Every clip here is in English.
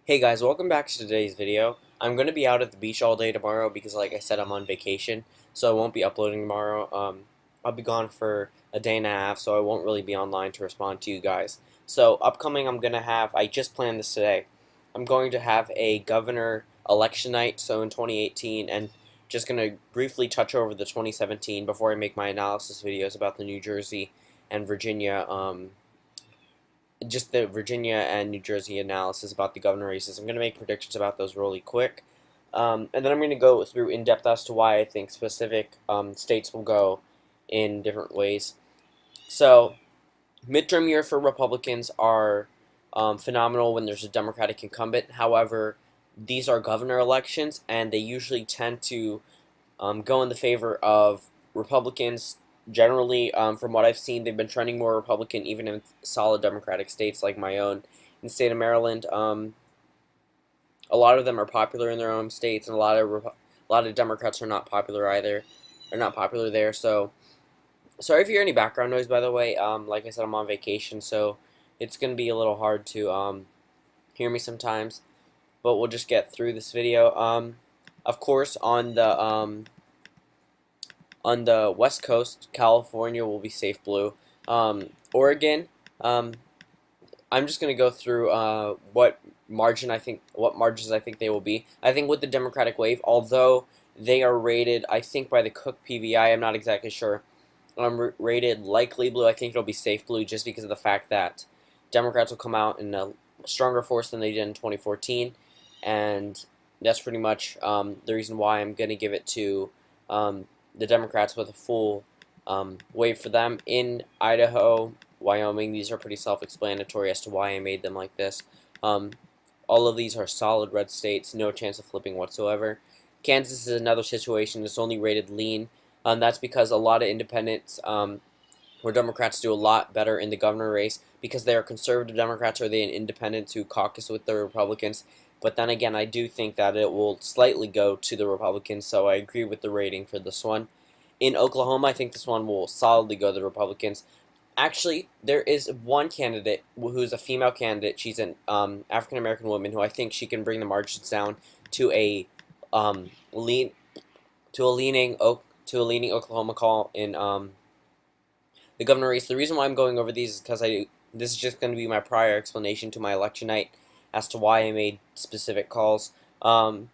Hey guys, welcome back to today's video. I'm going to be out at the beach all day tomorrow because like I said I'm on vacation, so I won't be uploading tomorrow. I'll be gone for a day and a half, so I won't really be online to respond to you guys. So upcoming I just planned this today. I'm going to have a governor election night, so in 2018, and just going to briefly touch over the 2017 before I make my analysis videos about the New Jersey and Virginia just the Virginia and New Jersey analysis about the governor races. I'm going to make predictions about those really quick. And then I'm going to go through in depth as to why I think specific states will go in different ways. So, midterm year for Republicans are phenomenal when there's a Democratic incumbent. However, these are governor elections, and they usually tend to go in the favor of Republicans. Generally, from what I've seen, they've been trending more Republican, even in solid Democratic states like my own. In the state of Maryland, a lot of them are popular in their own states, and a lot of Democrats are not popular either. Are not popular there. So, sorry if you hear any background noise. By the way, like I said, I'm on vacation, so it's gonna be a little hard to hear me sometimes. But we'll just get through this video. Of course, on the West Coast, California will be safe blue. Oregon, I'm just gonna go through what margins I think they will be. I think with the Democratic wave, although they are rated, I think by the Cook PVI, I'm not exactly sure. Rated likely blue. I think it'll be safe blue just because of the fact that Democrats will come out in a stronger force than they did in 2014, and that's pretty much the reason why I'm gonna give it to the Democrats with a full wave for them. In Idaho, Wyoming, these are pretty self-explanatory as to why I made them like this. All of these are solid red states, no chance of flipping whatsoever. Kansas is another situation. It's only rated lean. That's because a lot of independents, where Democrats do a lot better in the governor race because they are conservative Democrats or they are independents who caucus with the Republicans. But then again, I do think that it will slightly go to the Republicans, so I agree with the rating for this one. In Oklahoma, I think this one will solidly go to the Republicans. Actually, there is one candidate who's a female candidate. She's an African American woman who I think she can bring the margins down to a lean to a leaning Oklahoma call in the governor race. The reason why I'm going over these is because this is just going to be my prior explanation to my election night as to why I made specific calls. So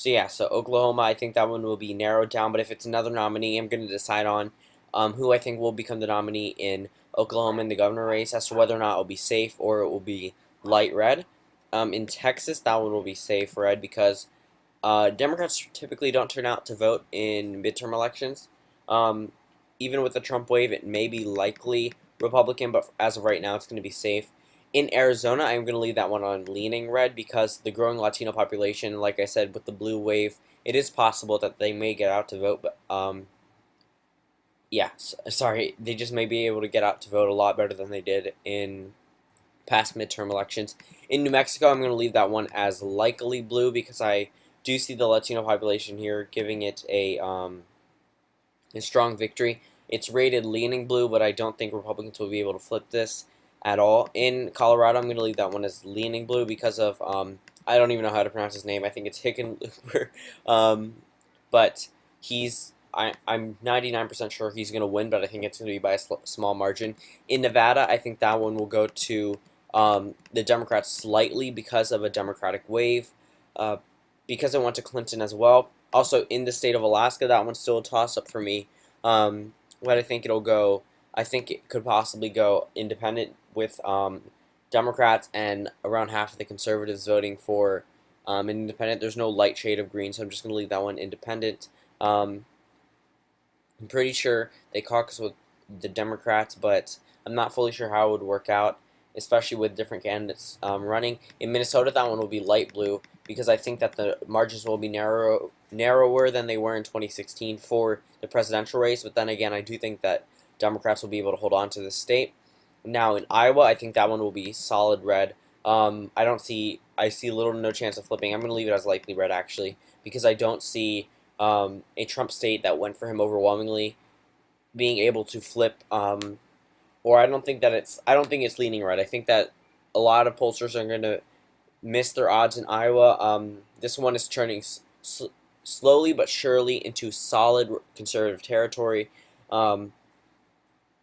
yeah, so Oklahoma, I think that one will be narrowed down, but if it's another nominee, I'm going to decide on who I think will become the nominee in Oklahoma in the governor race as to whether or not it will be safe or it will be light red. In Texas, that one will be safe red because Democrats typically don't turn out to vote in midterm elections. Even with the Trump wave, it may be likely Republican, but as of right now, it's going to be safe. In Arizona, I'm going to leave that one on leaning red because the growing Latino population, like I said, with the blue wave, it is possible that they may get out to vote, but yeah, sorry, they just may be able to get out to vote a lot better than they did in past midterm elections. In New Mexico, I'm going to leave that one as likely blue because I do see the Latino population here giving it a strong victory. It's rated leaning blue, but I don't think Republicans will be able to flip this at all. In Colorado, I'm going to leave that one as leaning blue because of, I don't even know how to pronounce his name. I think it's Hickenlooper. But I'm 99% sure he's going to win, but I think it's going to be by a small margin. In Nevada, I think that one will go to the Democrats slightly because of a Democratic wave, because I went to Clinton as well. Also, in the state of Alaska, that one's still a toss-up for me. But I think it'll go. I think it could possibly go independent with Democrats and around half of the conservatives voting for an independent. There's no light shade of green, so I'm just going to leave that one independent. I'm pretty sure they caucus with the Democrats, but I'm not fully sure how it would work out, especially with different candidates running. In Minnesota, that one will be light blue because I think that the margins will be narrower than they were in 2016 for the presidential race, but then again, I do think that Democrats will be able to hold on to this state. Now in Iowa, I think that one will be solid red. I see little to no chance of flipping. I'm going to leave it as likely red actually because I don't see a Trump state that went for him overwhelmingly being able to flip. Or I don't think it's leaning red. I think that a lot of pollsters are going to missed their odds in Iowa. This one is turning slowly but surely into solid conservative territory. Um,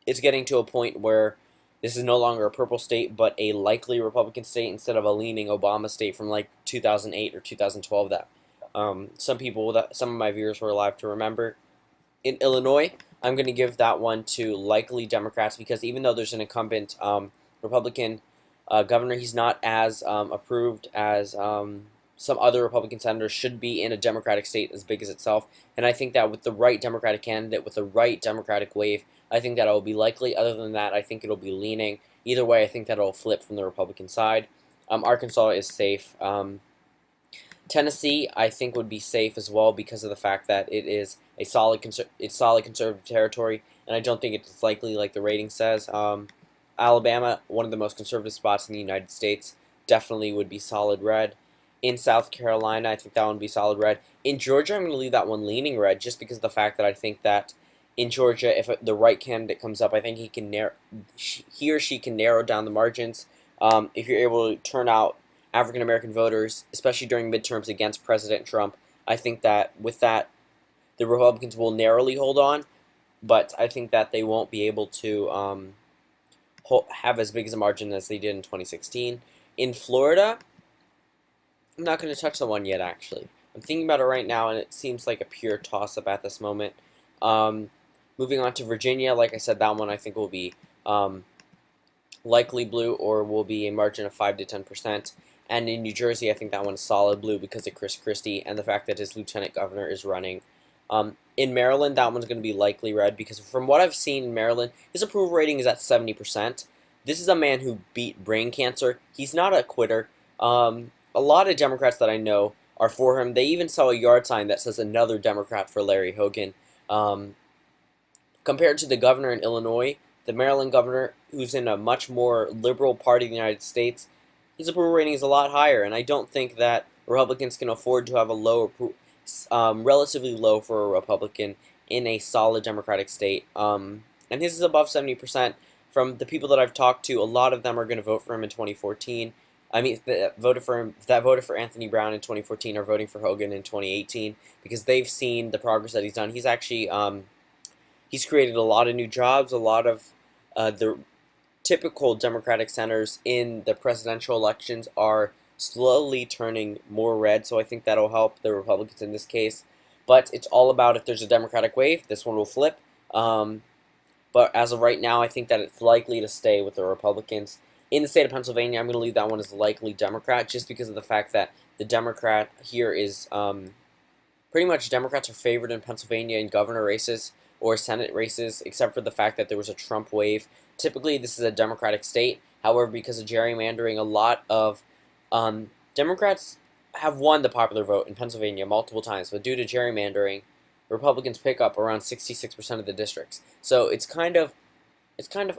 it's getting to a point where this is no longer a purple state, but a likely Republican state instead of a leaning Obama state from like 2008 or 2012 that some of my viewers were alive to remember. In Illinois, I'm going to give that one to likely Democrats because even though there's an incumbent Republican governor, he's not as approved as some other Republican senators should be in a Democratic state as big as itself. And I think that with the right Democratic candidate, with the right Democratic wave, I think that it will be likely. Other than that, I think it'll be leaning. Either way, I think that it'll flip from the Republican side. Arkansas is safe. Tennessee, I think, would be safe as well because of the fact that it is a solid conservative territory, and I don't think it's likely like the rating says. Alabama, one of the most conservative spots in the United States, definitely would be solid red. In South Carolina, I think that one would be solid red. In Georgia, I'm going to leave that one leaning red just because of the fact that I think that in Georgia, if the right candidate comes up, I think he or she can narrow down the margins. If you're able to turn out African American voters, especially during midterms against President Trump, I think that with that, the Republicans will narrowly hold on, but I think that they won't be able to have as big as a margin as they did in 2016. In Florida, I'm not going to touch the one yet, actually. I'm thinking about it right now, and it seems like a pure toss-up at this moment. Moving on to Virginia, like I said, that one I think will be likely blue or will be a margin of 5 to 10%. And in New Jersey, I think that one is solid blue because of Chris Christie and the fact that his lieutenant governor is running. In Maryland, that one's going to be likely red because from what I've seen in Maryland, his approval rating is at 70%. This is a man who beat brain cancer. He's not a quitter. A lot of Democrats that I know are for him. They even saw a yard sign that says another Democrat for Larry Hogan. Compared to the governor in Illinois, the Maryland governor, who's in a much more liberal party of the United States, his approval rating is a lot higher, and I don't think that Republicans can afford to have a relatively low for a Republican in a solid Democratic state. And his is above 70%. From the people that I've talked to, a lot of them are going to vote for him in 2014. I mean, that voted for Anthony Brown in 2014 are voting for Hogan in 2018 because they've seen the progress that he's done. He's actually he's created a lot of new jobs, a lot of the typical Democratic senators in the presidential elections are slowly turning more red, so I think that'll help the Republicans in this case. But it's all about if there's a Democratic wave, this one will flip. But as of right now, I think that it's likely to stay with the Republicans. In the state of Pennsylvania, I'm going to leave that one as likely Democrat just because of the fact that the Democrat here is pretty much Democrats are favored in Pennsylvania in governor races or Senate races, except for the fact that there was a Trump wave. Typically, this is a Democratic state. However, because of gerrymandering, a lot of Democrats have won the popular vote in Pennsylvania multiple times, but due to gerrymandering, Republicans pick up around 66% of the districts. So it's kind of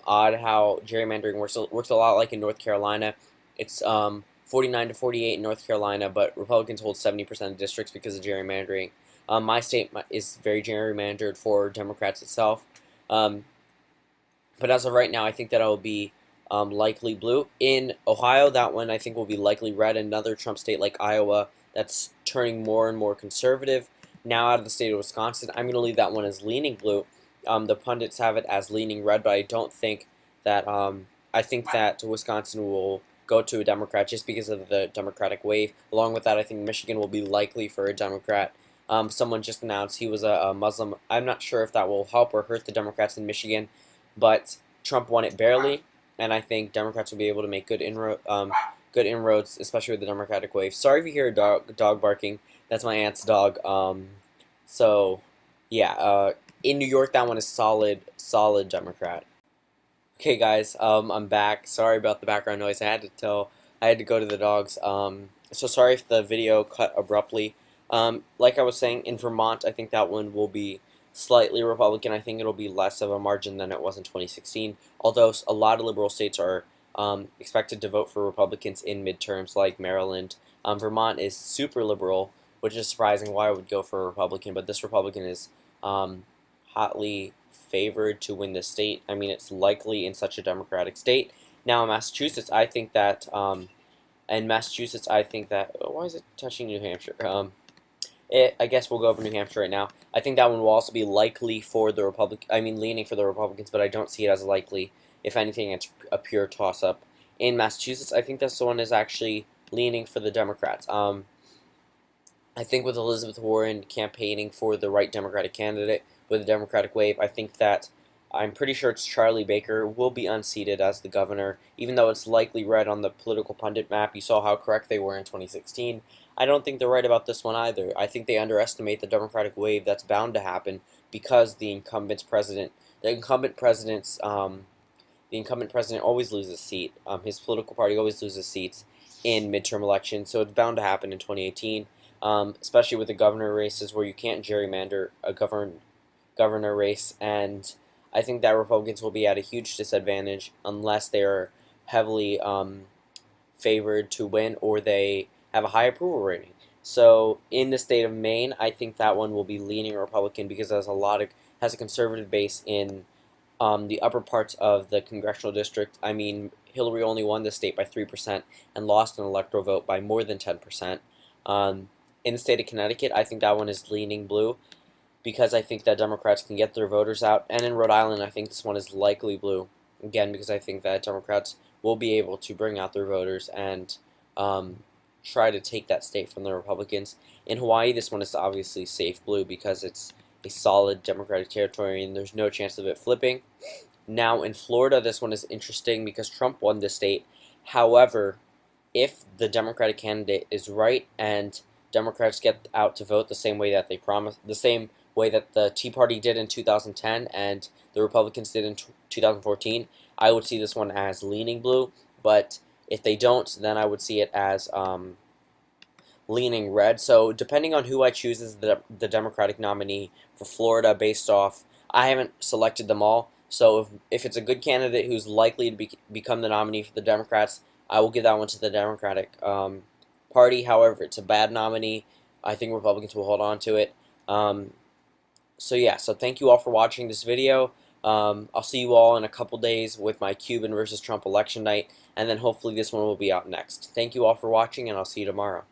odd how gerrymandering works. Works a lot like in North Carolina. It's 49 to 48 in North Carolina, but Republicans hold 70% of districts because of gerrymandering. My state is very gerrymandered for Democrats itself. But as of right now, I think that it will be likely blue. In Ohio, that one I think will be likely red. Another Trump state like Iowa that's turning more and more conservative. Now out of the state of Wisconsin, I'm going to leave that one as leaning blue. The pundits have it as leaning red, but I don't think that I think that Wisconsin will go to a Democrat just because of the Democratic wave. Along with that, I think Michigan will be likely for a Democrat. Someone just announced he was a Muslim. I'm not sure if that will help or hurt the Democrats in Michigan, but Trump won it barely, and I think Democrats will be able to make good inroads, especially with the Democratic wave. Sorry if you hear a dog barking. That's my aunt's dog. So, yeah. In New York, that one is solid Democrat. Okay, guys. I'm back. Sorry about the background noise. I had to go to the dogs. So sorry if the video cut abruptly. Like I was saying, in Vermont, I think that one will be slightly Republican. I think it'll be less of a margin than it was in 2016, although a lot of liberal states are expected to vote for Republicans in midterms, like Maryland. Vermont is super liberal, which is surprising why I would go for a Republican, but this Republican is hotly favored to win the state. I mean, it's likely in such a Democratic state. Now, in Massachusetts, I think that In Massachusetts, I think that why is it touching New Hampshire? I guess we'll go over New Hampshire right now. I think that one will also be likely for the leaning for the Republicans, but I don't see it as likely. If anything, it's a pure toss-up. In Massachusetts, I think this one is actually leaning for the Democrats. I think with Elizabeth Warren campaigning for the right Democratic candidate with a Democratic wave, I think that I'm pretty sure it's Charlie Baker will be unseated as the governor, even though it's likely red on the political pundit map. You saw how correct they were in 2016. I don't think they're right about this one either. I think they underestimate the Democratic wave that's bound to happen because the incumbent president always loses a seat. His political party always loses seats in midterm elections, so it's bound to happen in 2018. Especially with the governor races where you can't gerrymander a governor race, and I think that Republicans will be at a huge disadvantage unless they are heavily favored to win or they have a high approval rating. So in the state of Maine, I think that one will be leaning Republican because it has a conservative base in the upper parts of the congressional district. I mean, Hillary only won the state by 3% and lost an electoral vote by more than 10%. In the state of Connecticut, I think that one is leaning blue because I think that Democrats can get their voters out. And in Rhode Island, I think this one is likely blue, again, because I think that Democrats will be able to bring out their voters and try to take that state from the Republicans. In Hawaii, this one is obviously safe blue because it's a solid Democratic territory and there's no chance of it flipping. Now, in Florida, this one is interesting because Trump won the state. However, if the Democratic candidate is right and Democrats get out to vote the same way that they promised, the same way that the Tea Party did in 2010 and the Republicans did in 2014, I would see this one as leaning blue. But if they don't, then I would see it as leaning red. So depending on who I choose as the Democratic nominee for Florida based off, I haven't selected them all. So if it's a good candidate who's likely to become the nominee for the Democrats, I will give that one to the Democratic Party. However, it's a bad nominee. I think Republicans will hold on to it. So yeah, so thank you all for watching this video. I'll see you all in a couple days with my Cuban versus Trump election night, and then hopefully this one will be out next. Thank you all for watching, and I'll see you tomorrow.